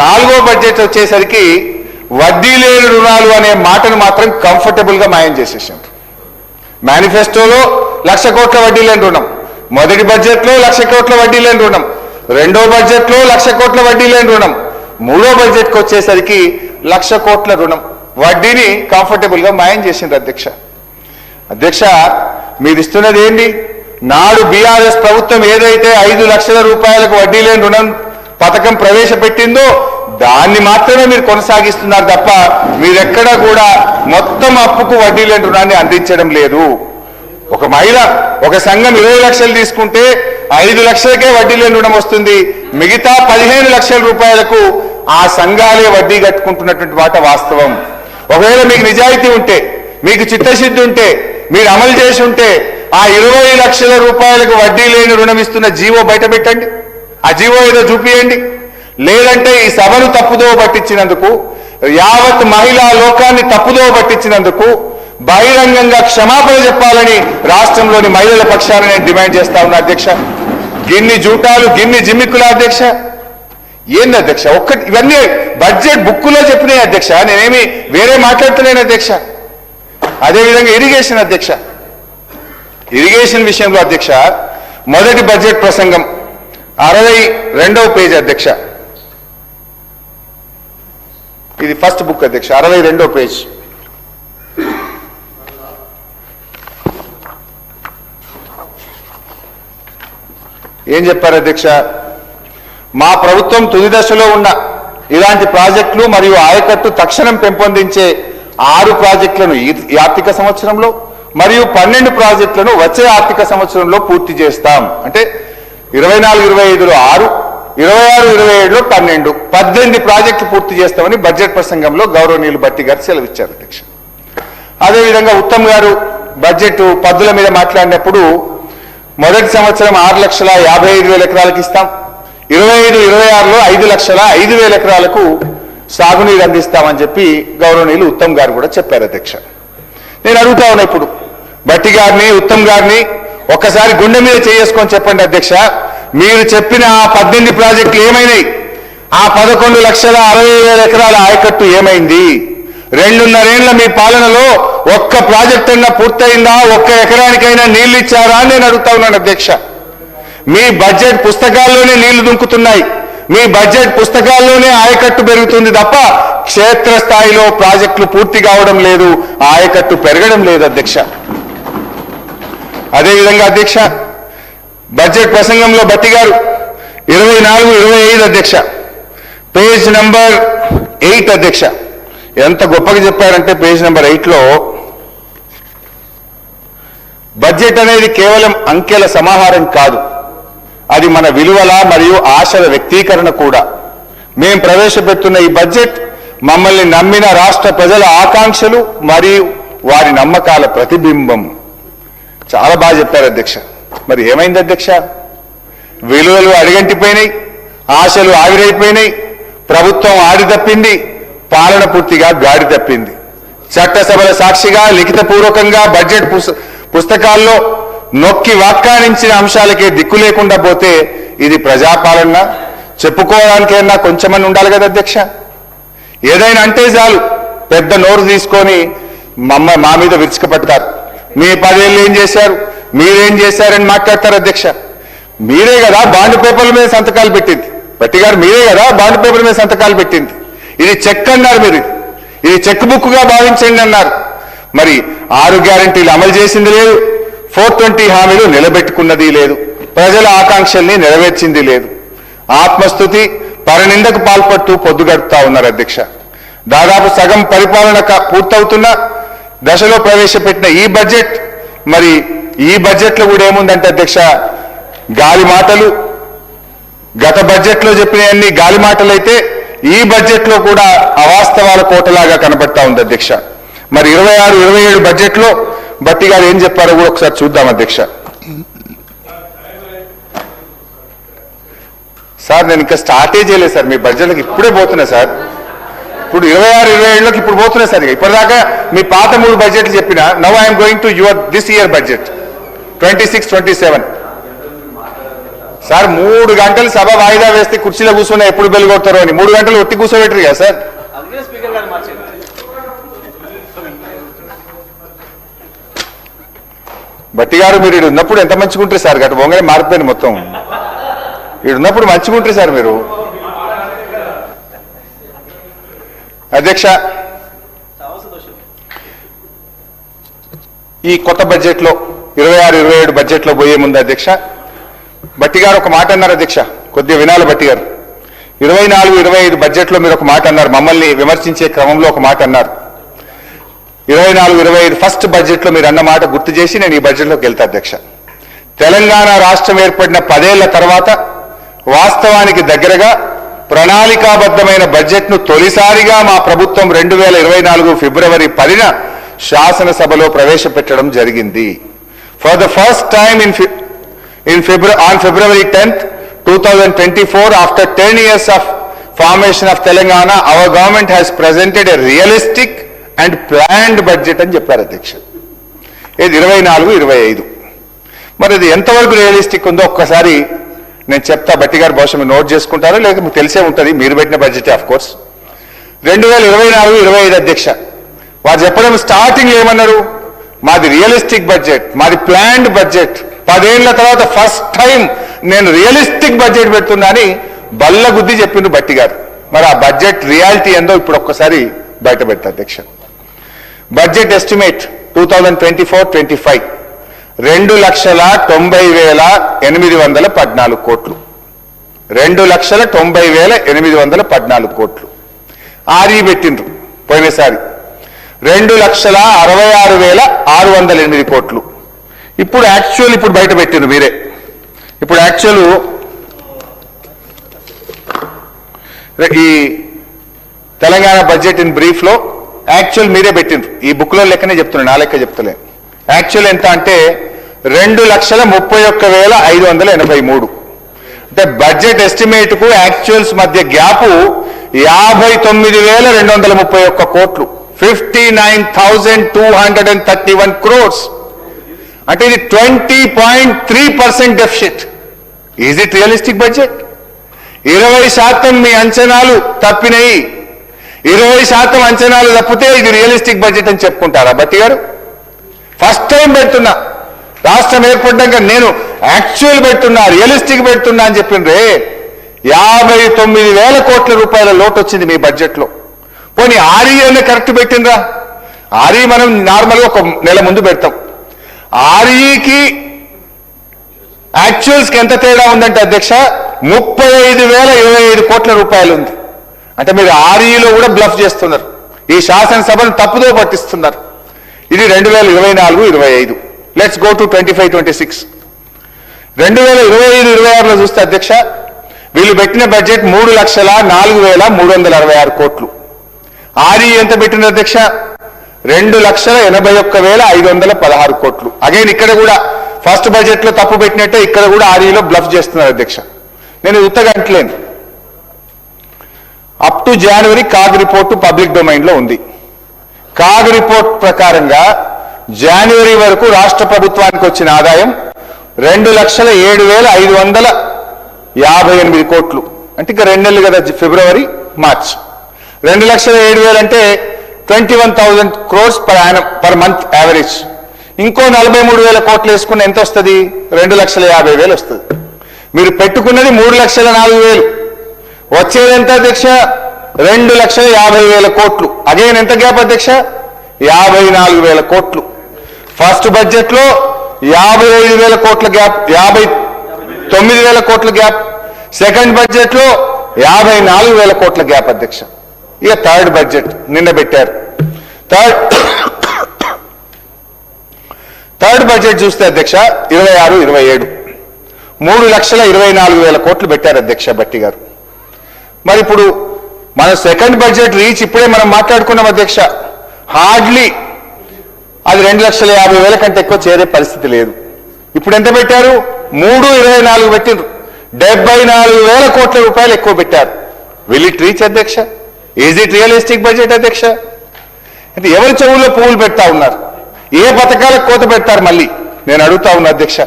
నాలుగో బడ్జెట్ వచ్చేసరికి వడ్డీ లేని రుణాలు అనే మాటను మాత్రం కంఫర్టబుల్గా మాయం చేసేసారు. మేనిఫెస్టోలో 1,00,000 కోట్ల వడ్డీ లేని రుణం, మొదటి బడ్జెట్లో 1,00,000 కోట్ల వడ్డీ లేని రుణం, రెండో బడ్జెట్లో 1,00,000 కోట్ల వడ్డీ లేని రుణం, మూడో బడ్జెట్కి వచ్చేసరికి 1,00,000 కోట్ల రుణం. వడ్డీని కంఫర్టబుల్గా మాయం చేసింది అధ్యక్ష. మీరు ఇస్తున్నది ఏంటి? నాడు బీఆర్ఎస్ ప్రభుత్వం ఏదైతే 5 లక్షల రూపాయలకు వడ్డీ లేని రుణం పథకం ప్రవేశపెట్టిందో దాన్ని మాత్రమే మీరు కొనసాగిస్తున్నారు తప్ప మీరెక్కడా కూడా మొత్తం అప్పుకు వడ్డీ లేని రుణాన్ని అందించడం లేదు. ఒక మహిళ ఒక సంఘం 20 లక్షలు తీసుకుంటే 5 లక్షలకే వడ్డీ లేని రుణం వస్తుంది. మిగతా 15 లక్షల రూపాయలకు ఆ సంఘాలే వడ్డీ కట్టుకుంటున్నటువంటి మాట వాస్తవం. ఒకవేళ మీకు నిజాయితీ ఉంటే, మీకు చిత్తశుద్ధి ఉంటే, మీరు అమలు చేసి ఉంటే ఆ 20 లక్షల రూపాయలకు వడ్డీ లేని రుణం ఇస్తున్న జీవో బయట పెట్టండి, ఆ జీవో ఏదో చూపియండి. లేదంటే ఈ సభను తప్పుదో పట్టించినందుకు, యావత్ మహిళా లోకాన్ని తప్పుదో పట్టించినందుకు బహిరంగంగా క్షమాపణ చెప్పాలని రాష్ట్రంలోని మహిళల పక్షాన నేను డిమాండ్ చేస్తా ఉన్నా అధ్యక్ష. గిన్ని జూటాలు, గిన్ని జిమ్మిక్కుల అధ్యక్ష. ఏంది అధ్యక్ష? ఇవన్నీ బడ్జెట్ బుక్కులో చెప్పినాయి అధ్యక్ష, నేనేమి వేరే మాట్లాడుతున్నాను అధ్యక్ష. అదేవిధంగా ఇరిగేషన్ అధ్యక్ష, ఇరిగేషన్ విషయంలో అధ్యక్ష మొదటి బడ్జెట్ ప్రసంగం 62వ పేజీ అధ్యక్ష. ఇది ఫస్ట్ బుక్ అధ్యక్ష, 62వ పేజ్. ఏం చెప్పారు అధ్యక్ష? మా ప్రభుత్వం తుది దశలో ఉన్న ఇలాంటి ప్రాజెక్టులు మరియు ఆయకట్టు తక్షణం పెంపొందించే 6 ప్రాజెక్టులను ఈ ఆర్థిక సంవత్సరంలో మరియు 12 ప్రాజెక్టులను వచ్చే ఆర్థిక సంవత్సరంలో పూర్తి చేస్తాం. అంటే 24-25లో 6, 26-27లో 12, 18 ప్రాజెక్టులు పూర్తి చేస్తామని బడ్జెట్ ప్రసంగంలో గౌరవనీయులు భట్టి గారు సెలవిచ్చారు అధ్యక్ష. అదేవిధంగా ఉత్తమ్ గారు బడ్జెట్ పద్దుల మీద మాట్లాడినప్పుడు మొదటి సంవత్సరం 6,55,000 ఎకరాలకు ఇస్తాం, 25-26లో 5,05,000 ఎకరాలకు సాగునీరు అందిస్తామని చెప్పి గౌరవనీయులు ఉత్తమ్ గారు కూడా చెప్పారు అధ్యక్ష. నేను అడుగుతా ఉన్నా ఇప్పుడు భట్టి గారిని, ఉత్తమ్ గారిని ఒక్కసారి గుండె మీద చేసుకొని చెప్పండి అధ్యక్ష, మీరు చెప్పిన ఆ 18 ప్రాజెక్టులు ఏమైనాయి? ఆ 11,60,60,000 ఎకరాల ఆయకట్టు ఏమైంది? 2.5 ఏళ్ల మీ పాలనలో ఒక్క ప్రాజెక్ట్ అయినా పూర్తయిందా? ఒక్క ఎకరానికైనా నీళ్లు ఇచ్చారా అని నేను అడుగుతా ఉన్నాను అధ్యక్ష. మీ బడ్జెట్ పుస్తకాల్లోనే నీళ్లు దుంకుతున్నాయి, మీ బడ్జెట్ పుస్తకాల్లోనే ఆయకట్టు పెరుగుతుంది తప్ప క్షేత్రస్థాయిలో ప్రాజెక్టులు పూర్తి కావడం లేదు, ఆయకట్టు పెరగడం లేదు అధ్యక్ష. అదేవిధంగా అధ్యక్ష బడ్జెట్ ప్రసంగంలో భట్టి గారు 24-25 అధ్యక్ష, పేజ్ నంబర్ 8 అధ్యక్ష, ఎంత గొప్పగా చెప్పారంటే పేజ్ నంబర్ 8లో బడ్జెట్ అనేది కేవలం అంకెల సమాహారం కాదు, అది మన విలువల మరియు ఆశల వ్యక్తీకరణ కూడా. మేము ప్రవేశపెడుతున్న ఈ బడ్జెట్ మమ్మల్ని నమ్మిన రాష్ట్ర ప్రజల ఆకాంక్షలు మరియు వారి నమ్మకాల ప్రతిబింబం. చాలా బాగా చెప్పారు అధ్యక్ష. మరి ఏమైంది అధ్యక్ష? విలువలు అడిగంటిపోయినాయి, ఆశలు ఆవిరైపోయినాయి, ప్రభుత్వం ఆడి తప్పింది, పాలన పూర్తిగా గాడి తప్పింది. చట్టసభల సాక్షిగా లిఖితపూర్వకంగా బడ్జెట్ పుస్తకాల్లో నొక్కి వ్యాఖ్యానించిన అంశాలకే దిక్కు లేకుండా పోతే ఇది ప్రజాపాలన చెప్పుకోవడానికైనా కొంచెమని ఉండాలి కదా అధ్యక్ష. ఏదైనా అంటే చాలు పెద్ద నోరు తీసుకొని మా మీద విరుచుకుపడతారు. మీ 10 ఏళ్ళు ఏం చేశారు, మీరేం చేశారని మాట్లాడతారు అధ్యక్ష. మీరే కదా బాండ్ పేపర్ల మీద సంతకాలు పెట్టింది, భట్టి గారు మీరే కదా బాండ్ పేపర్ల మీద సంతకాలు పెట్టింది. ఇది చెక్ అన్నారు, మీరు ఇది చెక్ బుక్ గా భావించండి అన్నారు. మరి 6 గ్యారంటీలు అమలు చేసింది లేదు, 420 హామీలు నిలబెట్టుకున్నది లేదు, ప్రజల ఆకాంక్షల్ని నెరవేర్చింది లేదు. ఆత్మస్తుతి పరనిందకు పాల్పడుతూ పొద్దుగడుపుతా ఉన్నారు అధ్యక్ష. దాదాపు సగం పరిపాలన పూర్తవుతున్న దశలో ప్రవేశపెట్టిన ఈ బడ్జెట్, మరి ఈ బడ్జెట్లో కూడా ఏముందంటే అధ్యక్ష గాలి మాటలు. గత బడ్జెట్లో చెప్పినవన్నీ గాలి మాటలు అయితే ఈ బడ్జెట్లో కూడా అవాస్తవాల కోటలాగా కనబడతా ఉంది అధ్యక్ష. మరి 26-27 బడ్జెట్లో భట్టి గారు ఏం చెప్పారో కూడా ఒకసారి చూద్దాం అధ్యక్ష. సార్ నేను ఇంకా స్టార్టే చేయలేదు సార్, మీ బడ్జెట్లకు ఇప్పుడే పోతున్నా సార్. ఇప్పుడు 26-27లోకి ఇప్పుడు పోతున్నా సార్. ఇప్పటిదాకా మీ పాత 3 బడ్జెట్లు చెప్పిన, now I'm going to your this year budget 26-27. Sir 3 గంటలు సభ వాయిదా వేస్తే కుర్చీలో కూర్చొని ఎప్పుడు బెల్ కొడతారో అని 3 గంటలు ఒట్టి కూర్చోబెట్టరు కదా సార్. బట్టి గారు మీరు ఇక్కడ ఉన్నప్పుడు ఎంత మంచిగా ఉంటారు సార్, గట్ట బొంగనే మారిపోయింది మొత్తం. ఇక్కడ ఉన్నప్పుడు మంచిగా ఉంటారు సార్ మీరు. అధ్యక్ష, ఈ కొత్త బడ్జెట్లో 26-27 బడ్జెట్లో పోయే ముందు అధ్యక్ష, బట్టి గారు ఒక మాట అన్నారు అధ్యక్ష, కొద్దిగా వినాలి బట్టి గారు. 24-25 బడ్జెట్లో మీరు ఒక మాట అన్నారు, మమ్మల్ని విమర్శించే క్రమంలో ఒక మాట అన్నారు. 24-25 ఫస్ట్ బడ్జెట్లో మీరు అన్న మాట గుర్తు చేసి నేను ఈ బడ్జెట్లోకి వెళ్తా అధ్యక్ష. తెలంగాణ రాష్ట్రం ఏర్పడిన 10 ఏళ్ల తర్వాత వాస్తవానికి దగ్గరగా ప్రణాళికాబద్ధమైన బడ్జెట్ను తొలిసారిగా మా ప్రభుత్వం 2024 ఫిబ్రవరి 10న శాసనసభలో ప్రవేశపెట్టడం జరిగింది. For the first time on February 10th, 2024, after 10 years of formation of Telangana, our government has presented a realistic and planned budget అని చెప్పారు అధ్యక్ష. ఇది 24-25. మరి ఇది ఎంతవరకు రియలిస్టిక్ ఉందో ఒక్కసారి నేను చెప్తా, బట్టి గారు బహుశా మీరు నోట్ చేసుకుంటారో లేదా మీకు తెలిసే ఉంటుంది, మీరు పెట్టిన బడ్జెట్ ఆఫ్ కోర్స్. 2024-25 అధ్యక్ష, వారు చెప్పడం స్టార్టింగ్ ఏమన్నారు, మాది రియలిస్టిక్ బడ్జెట్, మాది ప్లాన్డ్ బడ్జెట్, 10 ఏళ్ల తర్వాత ఫస్ట్ టైం నేను రియలిస్టిక్ బడ్జెట్ పెడుతున్నా అని బల్లగుద్ది చెప్పిండ్రు బట్టి గారు. మరి ఆ బడ్జెట్ రియాలిటీ ఏందో ఇప్పుడు ఒక్కసారి బయట పెడతా అధ్యక్ష. బడ్జెట్ ఎస్టిమేట్ 2024-25 2,90,814 కోట్లు. 2,90,814 కోట్లు. ఆర్ఈ పెట్టిండ్రు పోయినసారి 2,66,608 కోట్లు. ఇప్పుడు యాక్చువల్ ఇప్పుడు బయట పెట్టిండ్రు మీరే. ఇప్పుడు యాక్చువల్ ఈ తెలంగాణ బడ్జెట్ ఇన్ బ్రీఫ్ లో యాక్చువల్ మీరే పెట్టిండ్రు. ఈ బుక్ లో లెక్కనే చెప్తున్నా, నా లెక్క చెప్తలే. యాక్చువల్ ఎంత అంటే 2,31,583. అంటే బడ్జెట్ ఎస్టిమేట్ కు యాక్చువల్స్ మధ్య గ్యాప్ 59,231 కోట్లు, 59,231 క్రోర్స్. అంటే ఇది 20.3% deficit. Is it realistic budget? 20% మీ అంచనాలు తప్పినాయి. 20% అంచనాలు తప్పితే ఇది రియలిస్టిక్ బడ్జెట్ అని చెప్పుకుంటారా బట్టి గారు? ఫస్ట్ టైం పెడుతున్నా, రాష్ట్రం ఏర్పడ్డాక నేను యాక్చువల్ పెడుతున్నా, రియలిస్టిక్ పెడుతున్నా అని చెప్పిండ్రే. 59,000 కోట్ల రూపాయల లోటు వచ్చింది మీ బడ్జెట్లో. పోనీ ఆర్ఈ అనే కరెక్ట్ పెట్టిండ్రా? ఆర్ఈ మనం నార్మల్గా ఒక నెల ముందు పెడతాం. ఆర్ఈకి యాక్చువల్స్కి ఎంత తేడా ఉందంటే అధ్యక్ష 35,025 కోట్ల రూపాయలు ఉంది. అంటే మీరు ఆర్ఈలో కూడా బ్లఫ్ చేస్తున్నారు, ఈ శాసనసభను తప్పుదో పట్టిస్తున్నారు. ఇది 2024-25. Let's go to 25-26. 2025-26లో చూస్తే అధ్యక్ష వీళ్ళు పెట్టిన బడ్జెట్ 3,04,366 కోట్లు. ఆర్ఈ ఎంత పెట్టిన అధ్యక్ష 2,81,516 కోట్లు. అగైన్ ఇక్కడ కూడా ఫస్ట్ బడ్జెట్ లో తప్పు పెట్టినట్టే ఇక్కడ కూడా ఆర్ఈలో బ్లఫ్ చేస్తున్నారు అధ్యక్ష. నేను ఉత్తగా అంటలేను. Up to January CAG report public domain లో ఉంది. కాగ్ రిపోర్ట్ ప్రకారంగా జనవరి వరకు రాష్ట్ర ప్రభుత్వానికి వచ్చిన ఆదాయం 2,07,558 కోట్లు. అంటే ఇంకా 2 నెలలు కదా, ఫిబ్రవరి మార్చ్. 2,07,000 అంటే 21,000 crores పర్ మంత్ యావరేజ్. ఇంకో 43,000 కోట్లు వేసుకున్న ఎంత వస్తుంది? 2,50,000 వస్తుంది. మీరు పెట్టుకున్నది 3,04,000, వచ్చేది ఎంత అధ్యక్ష? 2,50,000 కోట్లు. అగైన్ ఎంత గ్యాప్ అధ్యక్ష? 54,000 కోట్లు. ఫస్ట్ బడ్జెట్ లో 55,000 కోట్ల గ్యాప్, 59,000 కోట్ల గ్యాప్. సెకండ్ బడ్జెట్ లో 54,000 కోట్ల గ్యాప్ అధ్యక్ష. ఇక థర్డ్ బడ్జెట్ నిన్న పెట్టారు. థర్డ్ బడ్జెట్ చూస్తే అధ్యక్ష 26-27 3,24,000 కోట్లు పెట్టారు అధ్యక్ష బట్టి గారు. మరి ఇప్పుడు మన సెకండ్ బడ్జెట్ రీచ్ ఇప్పుడే మనం మాట్లాడుకున్నాం అధ్యక్ష. హార్డ్లీ అది 2,50,000 కంటే ఎక్కువ చేరే పరిస్థితి లేదు. ఇప్పుడు ఎంత పెట్టారు? 3,24 పెట్టిండ్రు. 74,000 కోట్ల రూపాయలు ఎక్కువ పెట్టారు. విల్ ఇట్ రీచ్ అధ్యక్ష? ఈజ్ ఇట్ రియలిస్టిక్ బడ్జెట్ అధ్యక్ష? అంటే ఎవరి చెవుల్లో పువ్వులు పెడతా ఉన్నారు? ఏ పథకాలకు కోత పెడతారు మళ్ళీ నేను అడుగుతా ఉన్నా అధ్యక్ష.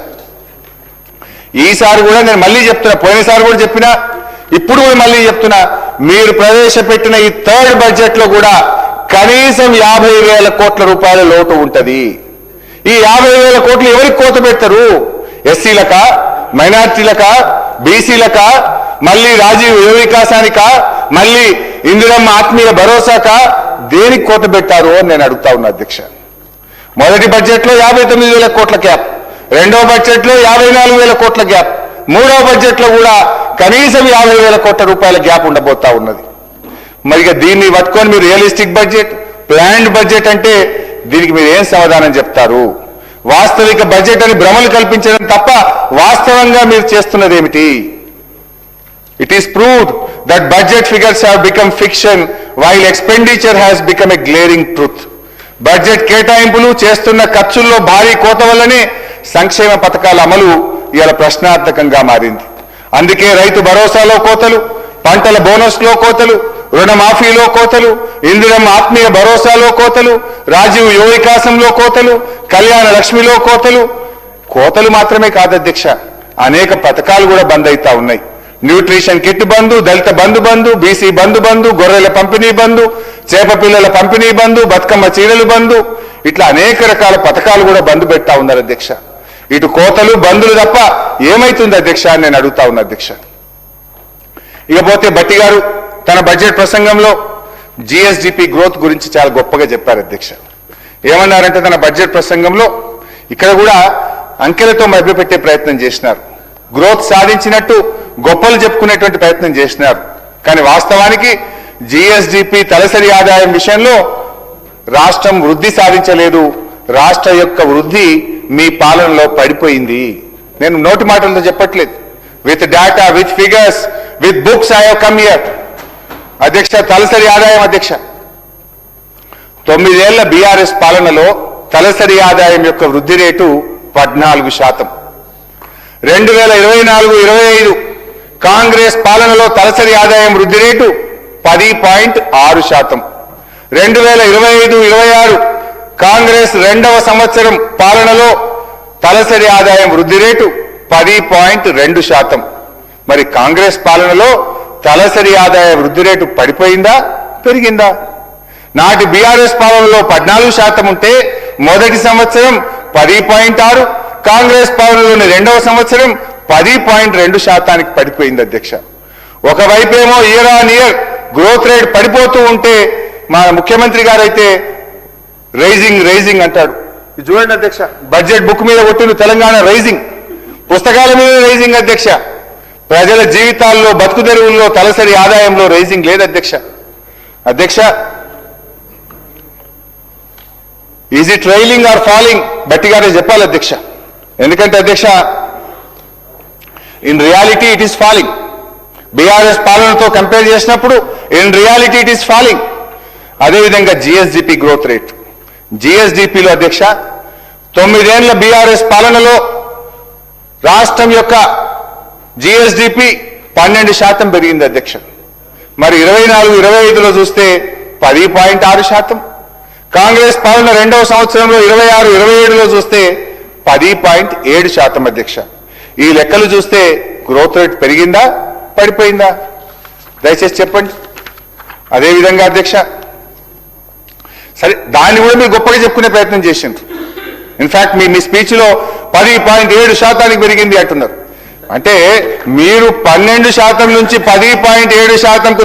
ఈసారి కూడా నేను మళ్ళీ చెప్తున్నా, పోయినసారి కూడా చెప్పినా, ఇప్పుడు కూడా మళ్ళీ చెప్తున్నా, మీరు ప్రవేశపెట్టిన ఈ థర్డ్ బడ్జెట్ లో కూడా కనీసం 50,000 కోట్ల రూపాయల లోటు ఉంటది. ఈ 50,000 కోట్లు ఎవరికి కోత పెడతారు? ఎస్సీలకా, మైనార్టీలకా, బీసీలకా, మళ్ళీ రాజీవ్ యువ వికాసానికా, మళ్ళీ ఇందిరమ్మ ఆత్మీయ భరోసాకా, దేనికి కోత పెట్టారు అని నేను అడుగుతా ఉన్నా అధ్యక్ష. మొదటి బడ్జెట్ లో 59,000 కోట్ల క్యాప్, రెండో బడ్జెట్ లో 54,000 కోట్ల గ్యాప్, మూడో బడ్జెట్ లో కూడా కనీసం 50,000 కోట్ల రూపాయల గ్యాప్ ఉండబోతా ఉన్నది. మరి దీన్ని పట్టుకొని మీరు రియలిస్టిక్ బడ్జెట్, ప్లాన్డ్ బడ్జెట్ అంటే దీనికి మీరు ఏం సమాధానం చెప్తారు? వాస్తవిక బడ్జెట్ అని భ్రమలు కల్పించడం తప్ప వాస్తవంగా మీరు చేస్తున్నది ఏమిటి? It is proved that budget figures have become fiction while expenditure has become a glaring truth. Budget కేటాయింపులు చేస్తున్న ఖర్చుల్లో భారీ కోత వల్లనే సంక్షేమ పథకాల అమలు ఇవాళ ప్రశ్నార్థకంగా మారింది. అందుకే రైతు భరోసాలో కోతలు, పంటల బోనస్లో కోతలు, రుణమాఫీలో కోతలు, ఇందిరమ్మ ఆత్మీయ భరోసాలో కోతలు, రాజీవ్ యువ వికాసంలో కోతలు, కళ్యాణ లక్ష్మిలో కోతలు. కోతలు మాత్రమే కాదు అధ్యక్ష, అనేక పథకాలు కూడా బంద్ అవుతా ఉన్నాయి. న్యూట్రిషన్ కిట్ బంధు, దళిత బంధు, బీసీ బంధు, గొర్రెల పంపిణీ బంధు, చేప పిల్లల పంపిణీ బంధు, బతుకమ్మ చీరలు బంధు, ఇట్లా అనేక రకాల పథకాలు కూడా బంధు పెడతా ఉన్నారు అధ్యక్ష. ఇటు కోతలు బంధులు తప్ప ఏమైతుంది అధ్యక్ష అని నేను అడుగుతా ఉన్నా అధ్యక్ష. ఇకపోతే భట్టి గారు తన బడ్జెట్ ప్రసంగంలో జిఎస్డిపి గ్రోత్ గురించి చాలా గొప్పగా చెప్పారు అధ్యక్ష. ఏమన్నారంటే తన బడ్జెట్ ప్రసంగంలో ఇక్కడ కూడా అంకెలతో మభ్యపెట్టే ప్రయత్నం చేసినారు, గ్రోత్ సాధించినట్టు గొప్పలు చెప్పుకునేటువంటి ప్రయత్నం చేసినారు. కానీ వాస్తవానికి జిఎస్డిపి తలసరి ఆదాయం విషయంలో రాష్ట్రం వృద్ధి సాధించలేదు, రాష్ట్ర యొక్క వృద్ధి మీ పాలనలో పడిపోయింది. నేను నోటి మాటలతో చెప్పట్లేదు, with data, with figures, with books I have come here. అధ్యక్ష, తలసరి ఆదాయం అధ్యక్ష, 9 ఏళ్ల బీఆర్ఎస్ పాలనలో తలసరి ఆదాయం యొక్క వృద్ధి రేటు 14%. 2024-25 కాంగ్రెస్ పాలనలో తలసరి ఆదాయం వృద్ధి రేటు 10.6%. 2025-26 కాంగ్రెస్ రెండవ సంవత్సరం పాలనలో తలసరి ఆదాయం వృద్ధి రేటు 10.2%. మరి కాంగ్రెస్ పాలనలో తలసరి ఆదాయ వృద్ధి రేటు పడిపోయిందా, పెరిగిందా? నాటి బీఆర్ఎస్ పాలనలో 14% ఉంటే మొదటి సంవత్సరం 10.6, కాంగ్రెస్ పాలనలోని రెండవ సంవత్సరం 10.2% పడిపోయింది అధ్యక్ష. ఒకవైపేమో year on year growth rate పడిపోతూ ఉంటే మా ముఖ్యమంత్రి గారైతే రైజింగ్ అంటాడు. ఇది చూడండి అధ్యక్ష, బడ్జెట్ బుక్ మీద కొట్టిన తెలంగాణ రైజింగ్, పుస్తకాల మీద రైజింగ్ అధ్యక్ష. ప్రజల జీవితాల్లో, బతుకు తెరువుల్లో తలసరి ఆదాయంలో రైజింగ్ లేదు అధ్యక్ష. అధ్యక్ష, is it rising or falling? Bhatti గారే చెప్పాలి అధ్యక్ష. ఎందుకంటే అధ్యక్ష, in reality it is falling. BRS పాలనతో కంపేర్ చేసినప్పుడు in reality it is falling. అదేవిధంగా జిఎస్డిపి గ్రోత్ రేట్, జిఎస్డిపిలో అధ్యక్ష 9 ఏళ్ల బీఆర్ఎస్ పాలనలో రాష్ట్రం యొక్క జిఎస్డిపి 12% పెరిగింది అధ్యక్ష. మరి 24-25లో చూస్తే 10.6%. కాంగ్రెస్ పాలన రెండవ సంవత్సరంలో 26-27లో చూస్తే 10.7% అధ్యక్ష. ఈ లెక్కలు చూస్తే గ్రోత్ రేట్ పెరిగిందా, పడిపోయిందా? దయచేసి చెప్పండి. అదేవిధంగా అధ్యక్ష, సరే దాన్ని కూడా మీరు గొప్పగా చెప్పుకునే ప్రయత్నం చేసిండ్రు. ఇన్ఫాక్ట్ మీ స్పీచ్లో 10.7% పెరిగింది అంటున్నారు. అంటే మీరు 12% నుంచి 10.7%కు